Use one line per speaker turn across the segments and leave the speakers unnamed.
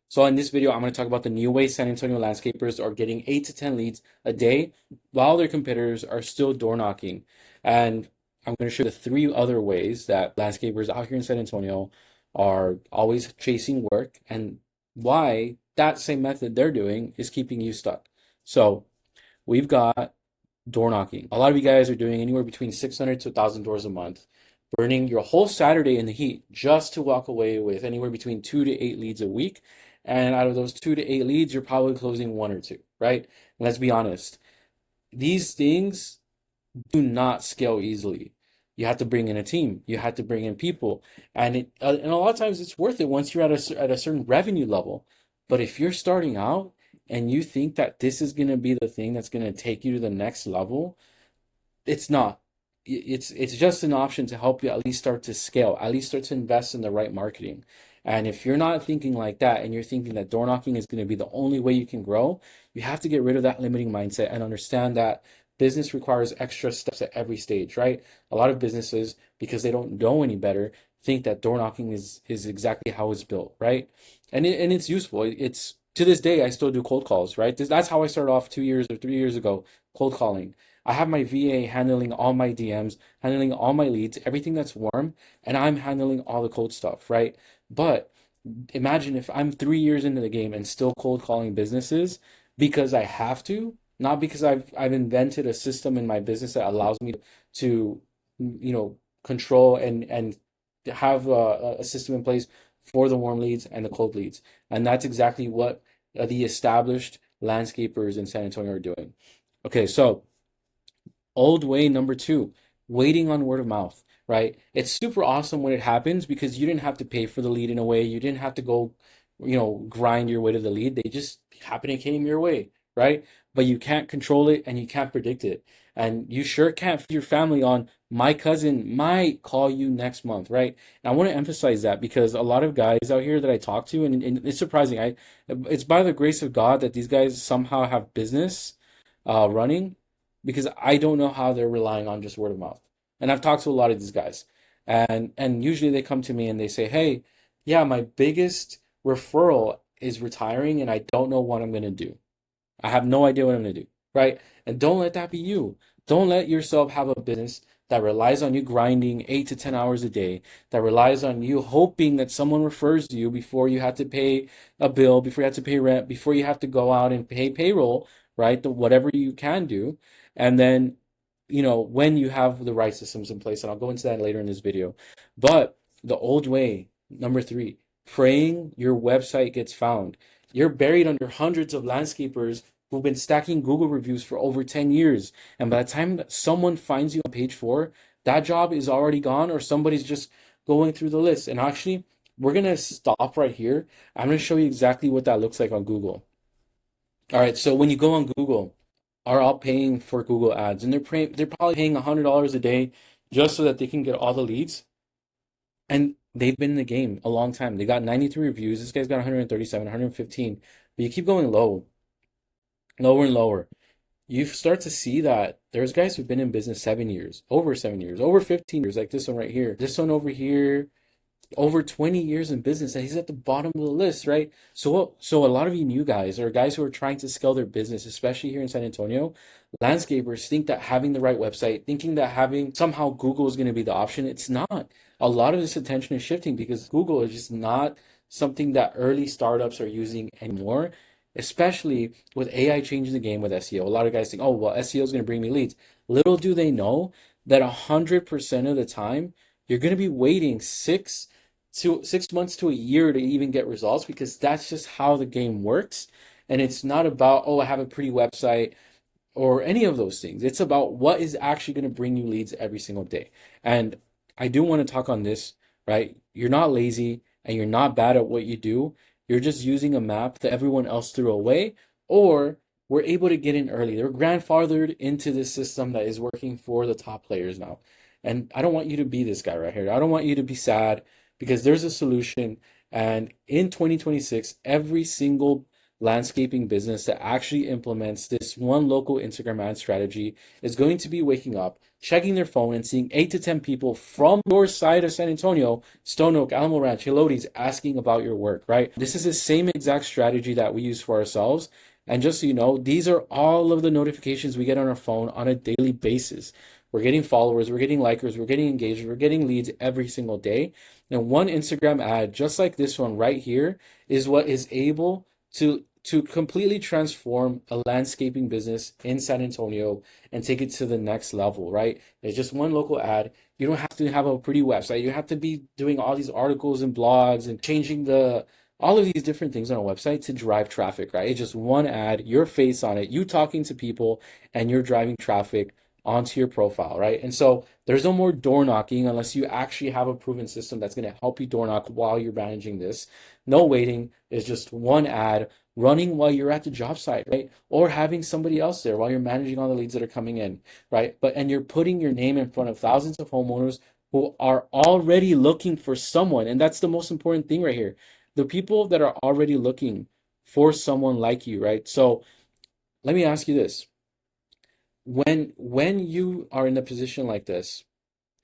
So in this video, I'm going to talk about the new way San Antonio landscapers are getting 8 to 10 leads a day while their competitors are still door knocking. And I'm going to show the three other ways that landscapers out here in San Antonio are always chasing work and why that same method they're doing is keeping you stuck. So we've got door knocking. A lot of you guys are doing anywhere between 600 to 1,000 doors a month, burning your whole Saturday in the heat just to walk away with anywhere between 2 to 8 leads a week. And out of those 2 to 8 leads, you're probably closing one or two, right? And let's be honest, these things do not scale easily. You have to bring in a team. You have to bring in people, and a lot of times it's worth it once you're at a certain revenue level. But if you're starting out and you think that this is going to be the thing that's going to take you to the next level, it's not. It's just an option to help you at least start to scale, at least start to invest in the right marketing. And if you're not thinking like that and you're thinking that door knocking is going to be the only way you can grow, you have to get rid of that limiting mindset and understand that business requires extra steps at every stage, right? A lot of businesses, because they don't know any better, think that door knocking is exactly how it's built, right? And it's useful. It's to this day I still do cold calls, right? That's how I started off 2 years or 3 years ago, cold calling. I have my VA handling all my DMs, handling all my leads, everything that's warm, and I'm handling all the cold stuff, right? But imagine if I'm 3 years into the game and still cold calling businesses because I have to, not because I've invented a system in my business that allows me to, control and have a system in place for the warm leads and the cold leads. And that's exactly what the established landscapers in San Antonio are doing. Okay, so old way number two, waiting on word of mouth, right? It's super awesome when it happens because you didn't have to pay for the lead in a way. You didn't have to go, grind your way to the lead. They just happen and came your way, right? But you can't control it and you can't predict it. And you sure can't feed your family on my cousin might call you next month, right? And I want to emphasize that because a lot of guys out here that I talk to, and it's surprising. It's by the grace of God that these guys somehow have business running because I don't know how they're relying on just word of mouth. And I've talked to a lot of these guys, and usually they come to me and they say, "Hey, yeah, my biggest referral is retiring, and I don't know what I'm gonna do. I have no idea what I'm gonna do." Right? And don't let that be you. Don't let yourself have a business that relies on you grinding 8 to 10 hours a day, that relies on you hoping that someone refers you before you have to pay a bill, before you have to pay rent, before you have to go out and pay payroll, right? Whatever you can do. And then, when you have the right systems in place, and I'll go into that later in this video. But the old way, number three, praying your website gets found. You're buried under hundreds of landscapers who've been stacking Google reviews for over 10 years. And by the time that someone finds you on page four, that job is already gone or somebody's just going through the list. And actually, we're going to stop right here. I'm going to show you exactly what that looks like on Google. All right, so when you go on Google, are all paying for Google ads, and they're probably paying $100 a day just so that they can get all the leads. And they've been in the game a long time. They got 93 reviews. This guy's got 137, 115. But you keep going lower and lower. You start to see that there's guys who've been in business 7 years, over 7 years, over 15 years, like this one right here. This one over here, over 20 years in business, and he's at the bottom of the list, right? So a lot of you new guys or guys who are trying to scale their business, especially here in San Antonio, landscapers think that having the right website, thinking that having somehow Google is going to be the option. It's not. A lot of this attention is shifting because Google is just not something that early startups are using anymore, especially with AI changing the game with SEO. A lot of guys think, oh, well, SEO is going to bring me leads. Little do they know that 100% of the time, you're going to be waiting 6 months to a year to even get results because that's just how the game works. And it's not about, oh, I have a pretty website or any of those things. It's about what is actually going to bring you leads every single day. And I do want to talk on this, right? You're not lazy and you're not bad at what you do. You're just using a map that everyone else threw away, or we're able to get in early. They're grandfathered into this system that is working for the top players now. And I don't want you to be this guy right here. I don't want you to be sad because there's a solution. And in 2026, every single landscaping business that actually implements this one local Instagram ad strategy is going to be waking up, checking their phone, and seeing 8 to 10 people from your side of San Antonio, Stone Oak, Alamo Ranch, Helotes, asking about your work, right? This is the same exact strategy that we use for ourselves. And just so you know, these are all of the notifications we get on our phone on a daily basis. We're getting followers, we're getting likers, we're getting engaged, we're getting leads every single day. And one Instagram ad, just like this one right here, is what is able to completely transform a landscaping business in San Antonio and take it to the next level, right? It's just one local ad. You don't have to have a pretty website. You have to be doing all these articles and blogs and changing the all of these different things on a website to drive traffic, right? It's just one ad, your face on it, you talking to people, and you're driving traffic onto your profile, right? And so there's no more door knocking unless you actually have a proven system that's going to help you door knock while you're managing this. No waiting. Is just one ad running while you're at the job site, right? Or having somebody else there while you're managing all the leads that are coming in, right? And you're putting your name in front of thousands of homeowners who are already looking for someone. And that's the most important thing right here. The people that are already looking for someone like you, right? So let me ask you this. When you are in a position like this,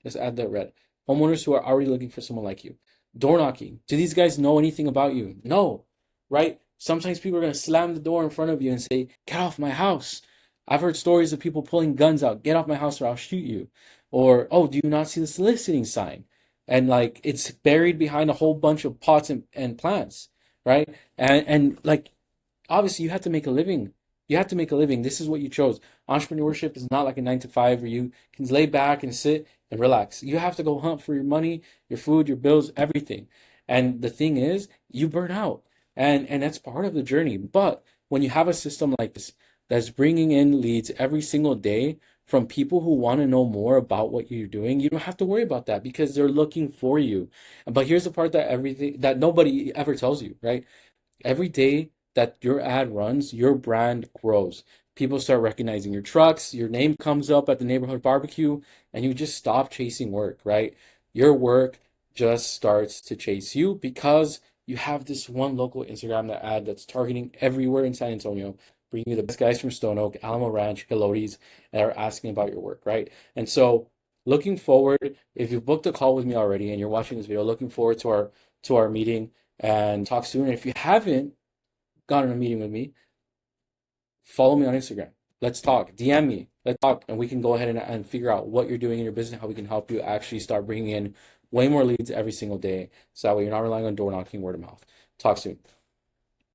let's add that red. Homeowners who are already looking for someone like you. Door knocking. Do these guys know anything about you? No, right? Sometimes people are going to slam the door in front of you and say, "Get off my house." I've heard stories of people pulling guns out. "Get off my house or I'll shoot you." Or, "Oh, do you not see the soliciting sign?" And like it's buried behind a whole bunch of pots and plants, right? And like obviously you have to make a living. You have to make a living. This is what you chose. Entrepreneurship is not like a 9 to 5 where you can lay back and sit and relax. You have to go hunt for your money, your food, your bills, everything. And the thing is, you burn out. And that's part of the journey. But when you have a system like this that's bringing in leads every single day from people who want to know more about what you're doing, you don't have to worry about that because they're looking for you. But here's the part that everything that nobody ever tells you, right? Every day that your ad runs, your brand grows. People start recognizing your trucks, your name comes up at the neighborhood barbecue, and you just stop chasing work, right? Your work just starts to chase you because you have this one local Instagram ad that's targeting everywhere in San Antonio, bringing you the best guys from Stone Oak, Alamo Ranch, Helotes, that are asking about your work, right? And so looking forward, if you've booked a call with me already and you're watching this video, looking forward to our meeting and talk soon. And if you haven't gotten a meeting with me, follow me on Instagram. Let's talk. DM me. Let's talk, and we can go ahead and figure out what you're doing in your business, how we can help you actually start bringing in way more leads every single day. So that way you're not relying on door knocking, word of mouth. Talk soon.